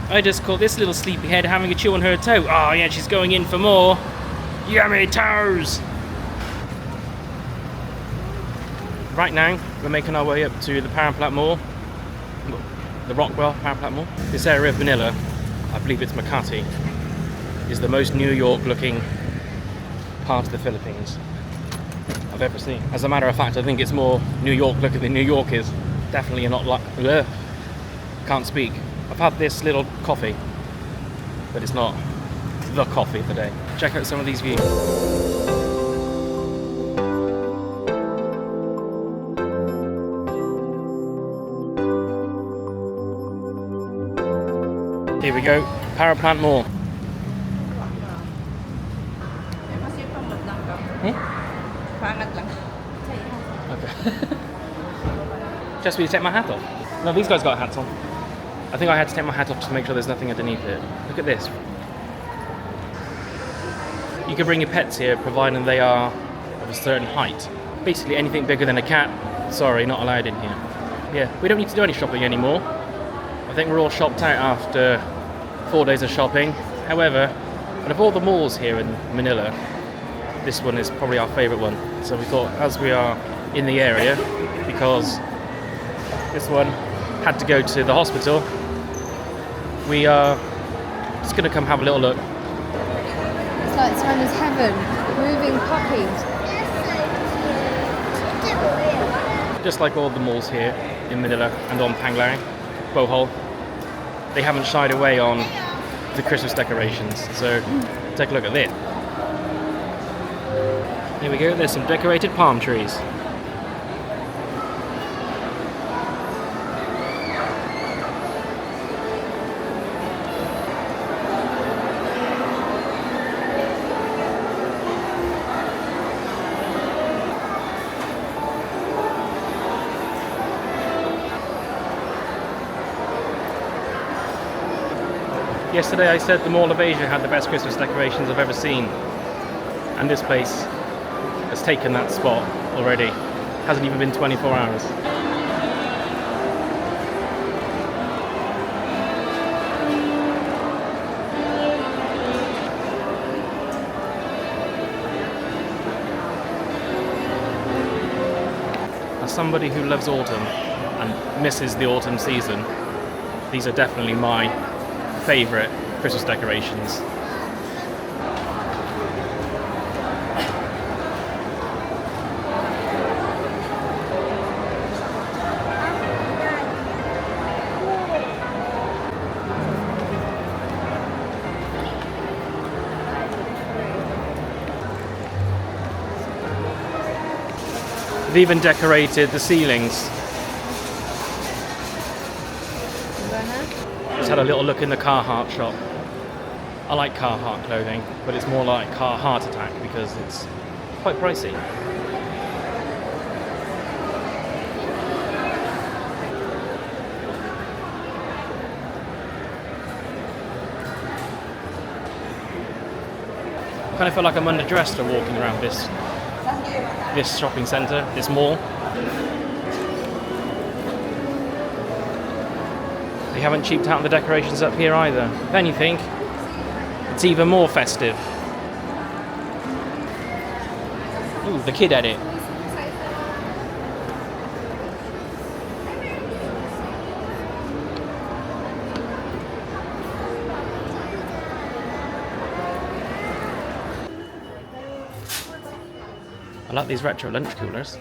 I just caught this little sleepyhead having a chew on her toe. Oh yeah, she's going in for more. Yummy toes! Right now, we're making our way up to the Powerplant Mall. The Rockwell Power Plant Mall. This area of Manila, I believe it's Makati, is the most New York looking part of the Philippines I've ever seen. As a matter of fact, I think it's more New York looking than New York is. Definitely not like... Can't speak. I've had this little coffee, but it's not the coffee of the day. Check out some of these views. Here we go, Powerplant Mall. Okay. Just for you to take my hat off? No, these guys got hats on. I think I had to take my hat off to make sure there's nothing underneath it. Look at this. You can bring your pets here, providing they are of a certain height. Basically anything bigger than a cat, sorry, not allowed in here. Yeah, we don't need to do any shopping anymore. I think we're all shopped out after 4 days of shopping. However, out of all the malls here in Manila, this one is probably our favourite one. So we thought, as we are in the area, because this one had to go to the hospital, we are just going to come have a little look. It's like China's heaven, moving puppies. Just like all the malls here in Manila and on Panglao, Bohol, they haven't shied away on the Christmas decorations. So take a look at this. Here we go, there's some decorated palm trees. Yesterday I said the Mall of Asia had the best Christmas decorations I've ever seen, and this place has taken that spot already. Hasn't even been 24 hours. As somebody who loves autumn and misses the autumn season, these are definitely my favourite Christmas decorations. They've even decorated the ceilings. Just had a little look in the Carhartt shop. I like Carhartt clothing, but it's more like Carhartt Attack because it's quite pricey. I kind of feel like I'm underdressed for walking around this shopping centre, this mall. They haven't cheaped out on the decorations up here either. If anything, it's even more festive. Ooh, the kid edit. I like these retro lunch coolers.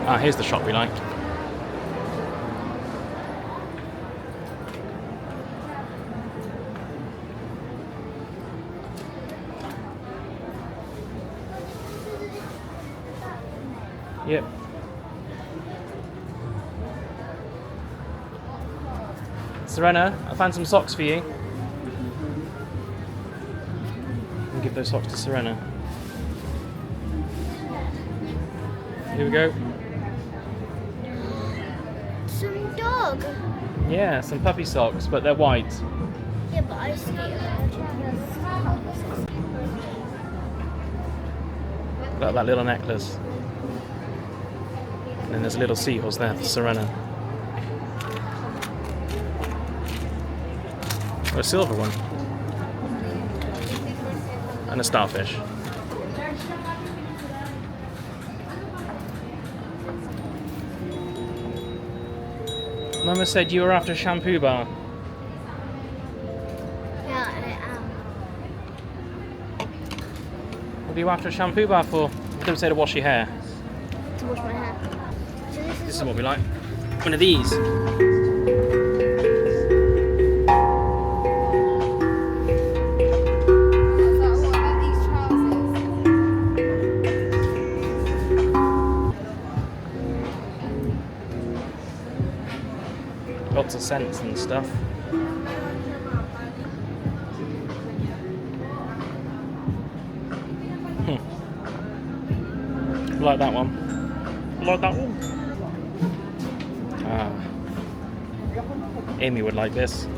Ah, here's the shop we like. Yep. Serena, I found some socks for you. I'll give those socks to Serena. Here we go. Some dog. Yeah, some puppy socks, but they're white. Yeah, but I skate. Look at that little necklace. And then there's a little seahorse there for Serena. Or a silver one. And a starfish. Mama said you were after a shampoo bar. Yeah, I am. What are you after a shampoo bar for? You don't say to wash your hair. To wash my hair. So This is what we like. One of these. Lots of scents and stuff. Like that one. Like that one. Ah. Amy would like this.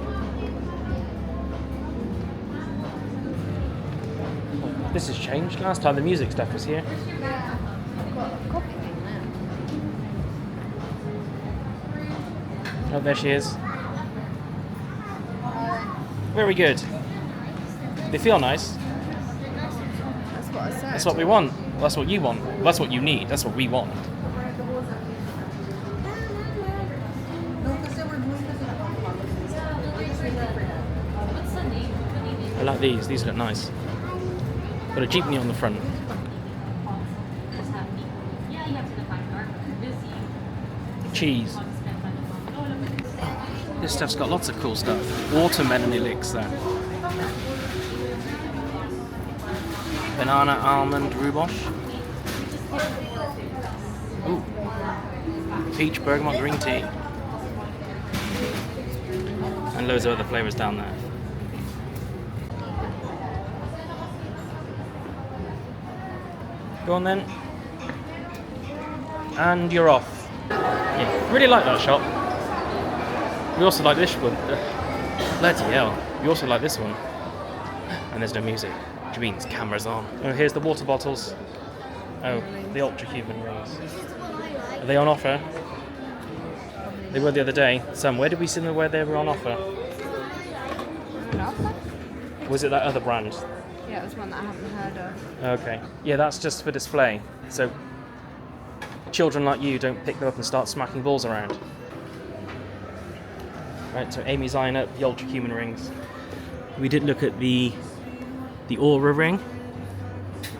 This has changed. Last time the music stuff was here. Yeah, I've got a coffee thing now. Oh, there she is. Very good. They feel nice. That's what I said. That's what we want. That's what you want. That's what you need. That's what we want. I like these. These look nice. Got a jeepney on the front. Cheese. This stuff's got lots of cool stuff. Watermelon elixir. Banana almond rhubarbe. Ooh. Peach bergamot green tea. And loads of other flavours down there. Go on then. And you're off. Yeah, really like that shop. We also like this one. Bloody hell. We also like this one. And there's no music. Which means camera's on. Oh, here's the water bottles. Oh, the Ultrahuman Rings. Are they on offer? They were the other day. Sam, where did we see them where they were on offer? Was it that other brand? Yeah, it was one that I haven't heard of. Okay. Yeah, that's just for display. So children like you don't pick them up and start smacking balls around. Right, so Amy's eyeing up the Ultrahuman Rings. We did look at the Aura ring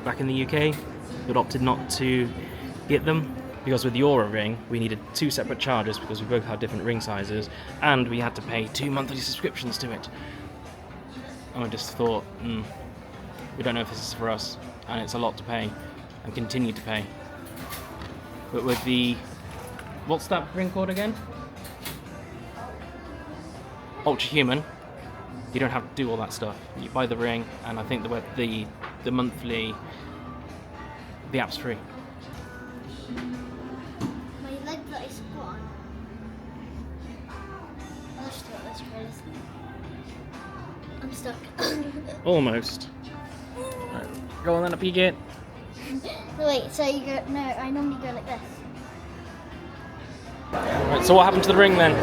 back in the UK, but opted not to get them because with the Aura ring we needed 2 separate charges because we both had different ring sizes and we had to pay 2 monthly subscriptions to it. And I just thought, we don't know if this is for us, and it's a lot to pay and continue to pay. But with the, what's that ring called again? Ultrahuman. You don't have to do all that stuff. You buy the ring, and I think the monthly, the app's free. My leg that I squat on. Let's do it, let's try this. I'm stuck. Almost. Right, go on then, up you get. No, wait, so you go, no, I normally go like this. Right, so what happened to the ring then?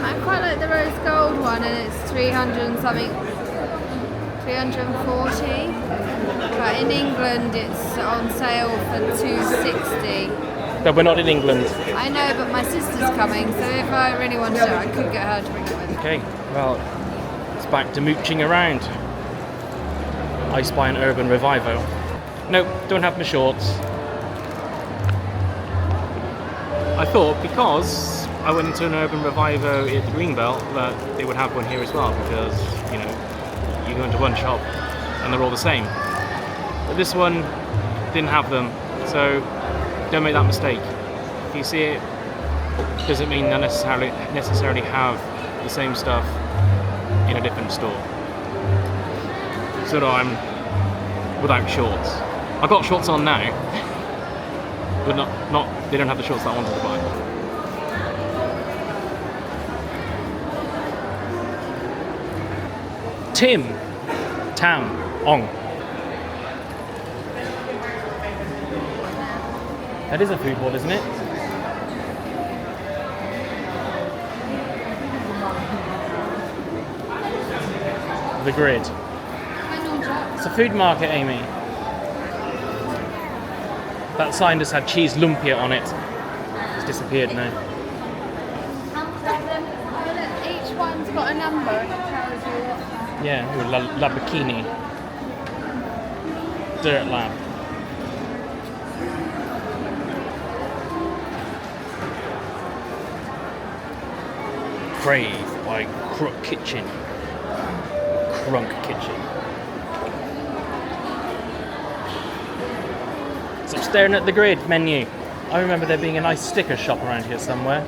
I quite like the rose gold one, and it's 300 and something, 340. But in England, it's on sale for 260. But we're not in England. I know, but my sister's coming, so if I really wanted to, I could get her to bring it with me. Okay, well, it's back to mooching around. I spy an urban revival. Nope, don't have my shorts. I thought because I went into an urban revival at the Greenbelt that they would have one here as well because, you know, you go into one shop and they're all the same. But this one didn't have them, so don't make that mistake. If you see it, doesn't mean they necessarily have the same stuff in a different store. So no, I'm without shorts. I've got shorts on now, but not they don't have the shorts that I wanted to buy. Tam Ong. That is a food hall, isn't it? The grid. It's a food market, Amy. That sign just had cheese lumpia on it. It's disappeared now. Each one's got a number and it tells you what. Yeah, ooh, La Bikini. Dirt Lab. Crave by Crook Kitchen. Crunk Kitchen. So I'm staring at the grid menu. I remember there being a nice sticker shop around here somewhere.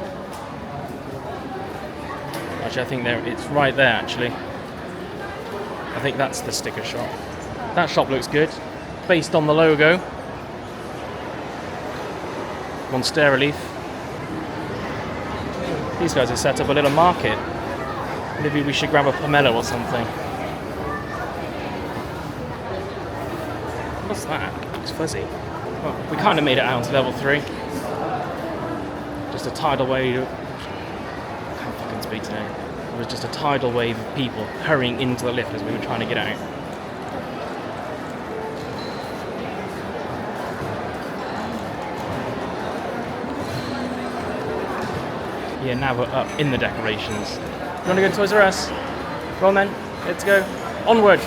Actually, I think it's right there, actually. I think that's the sticker shop. That shop looks good. Based on the logo. Monstera leaf. These guys have set up a little market. Maybe we should grab a pomelo or something. What's that? It looks fuzzy. Well, we kind of made it out to level 3. Just a tidal wave. I can't fucking speak today. It was just a tidal wave of people hurrying into the lift as we were trying to get out. Yeah, now we're up in the decorations. You want to go to Toys R Us? Go on then, let's go. Onward!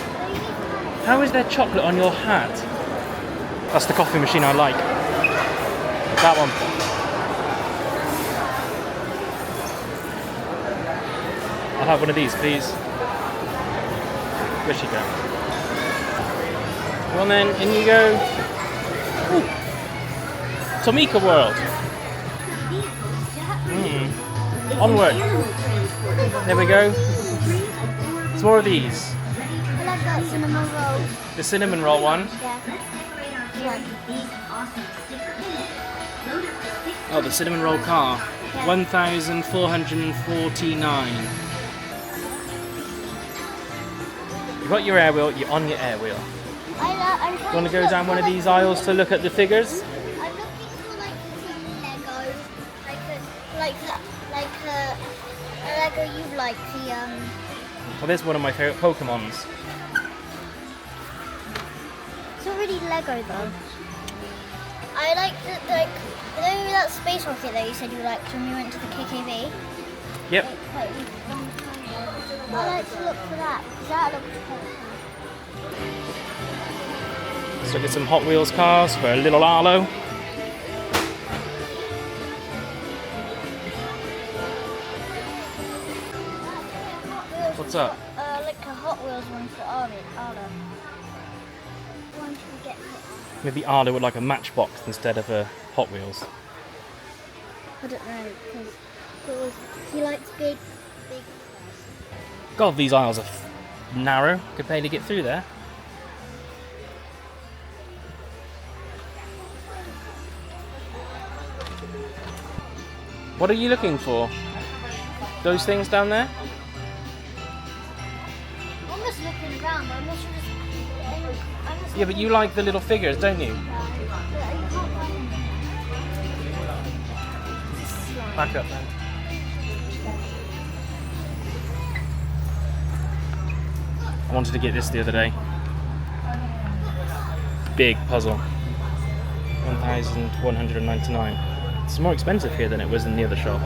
How is there chocolate on your hat? That's the coffee machine I like. That one. I'll have one of these, please. Where'd she go? Go on then, in you go. Ooh. Tomika World. Onward. There we go. Some more of these. I like that cinnamon roll. The cinnamon roll one. Yeah. Oh, the cinnamon roll car. 1,449. You've got your air wheel, you're on your air wheel. You want to go down one of these aisles to look at the figures? I'm looking for like Lego, like a Lego you like the Well, there's one of my favourite Pokemons. It's not really Lego though. I like the you know that space rocket that you said you liked when we went to the KKV. Yep. I like to look for that because that looks cool. Let's look at some Hot Wheels cars for a little Arlo. What's up? Like a Hot Wheels one for Arlo. One should we get? Maybe Arlo would like a Matchbox instead of a Hot Wheels. I don't know because he likes big. God, these aisles are narrow. Could barely get through there. What are you looking for? Those things down there? I'm just looking around. I'm not sure. Yeah, but you like the little figures, don't you? Back up then. I wanted to get this the other day. Big puzzle. 1,199. It's more expensive here than it was in the other shop.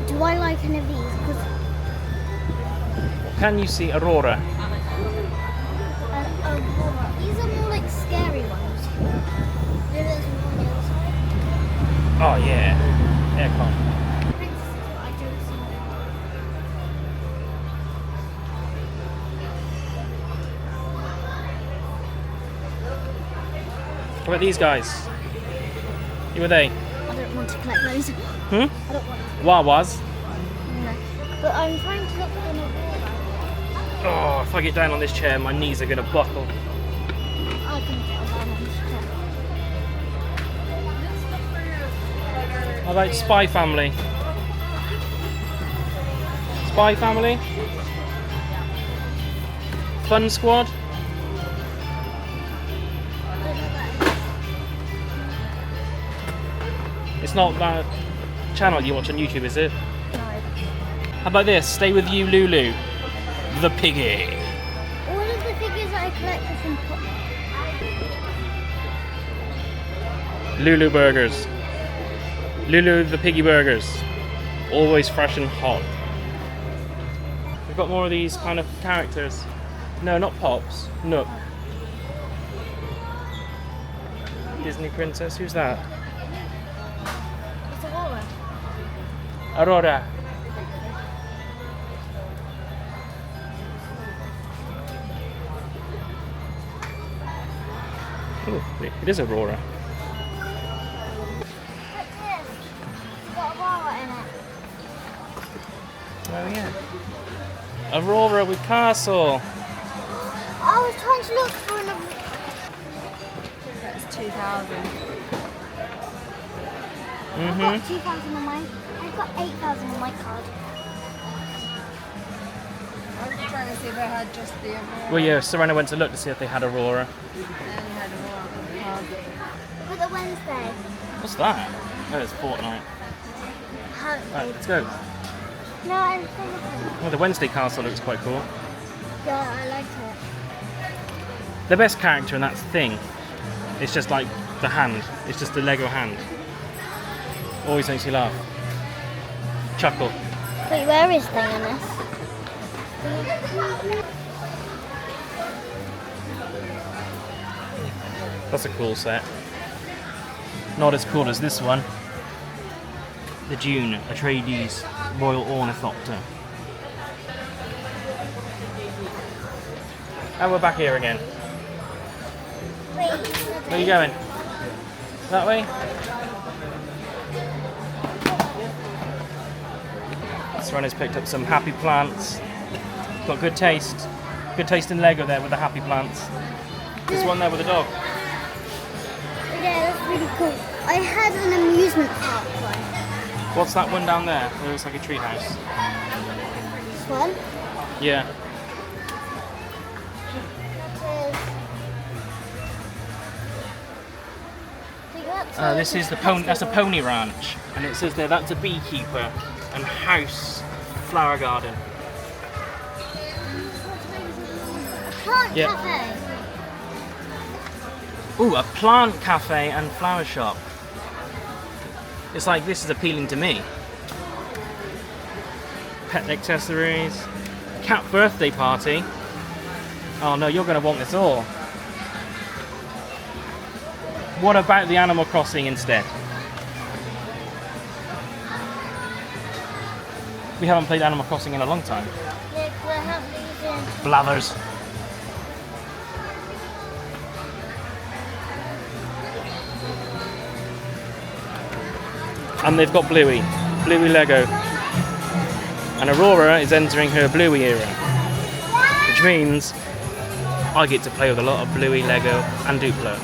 Do I like any of these? Because Can you see Aurora? these are more like scary ones. Maybe there's one on the other side. Oh yeah, aircon. I don't see What about these guys? Who are they? I don't want to collect those. Hmm? I don't want Wawas. no. But I'm trying to look for an Aurora. Oh, if I get down on this chair, my knees are going to buckle. I can get down on this chair. How about Spy Family? Spy Family? Fun Squad? It's not that channel you watch on YouTube, is it? No. How about this? Stay with you, Lulu. The piggy. All of the figures that I collected from Pop. Lulu burgers. Lulu the piggy burgers. Always fresh and hot. We've got more of these kind of characters. No, not Pops. Nook. Disney princess. Who's that? It's Aurora. Aurora. Oh, it is Aurora. Look this. It's got Aurora in it. Oh yeah. Aurora with castle. I was trying to look for an. That's 2,000. I've got 2,000 on mine. I've got 8,000 on my card. I was trying to see if I had just the Aurora. Well, yeah, Serena went to look to see if they had Aurora. And then you had Aurora on the card. For the Wednesday. What's that? Oh, it's Fortnite. Right, let's go. No, I'm thinking. Well, the Wednesday castle looks quite cool. Yeah, I like it. The best character in that thing is just like the hand. It's just the Lego hand. Always makes you laugh. Chuckle. Wait, where is thing in this? That's a cool set. Not as cool as this one. The Dune, Atreides, Royal Ornithopter. And we're back here again. Wait, Where are you going? That way? Serena's picked up some happy plants. Got good taste. Good taste in Lego there with the happy plants. There's one there with a dog. yeah, that's really cool. I had an amusement park one. What's that one down there? It looks like a treehouse. This one. Yeah. This is the pony. That's a pony ranch, and it says there that's a beekeeper and house flower garden. Plant Yeah. cafe. Ooh, a plant cafe and flower shop. It's like this is appealing to me. Pet accessories, cat birthday party. Oh no, you're going to want this all. What about the Animal Crossing instead? We haven't played Animal Crossing in a long time. Yeah, 'cause I have these in. Blathers. And they've got Bluey Lego. And Aurora is entering her Bluey era. Which means I get to play with a lot of Bluey Lego and Duplo.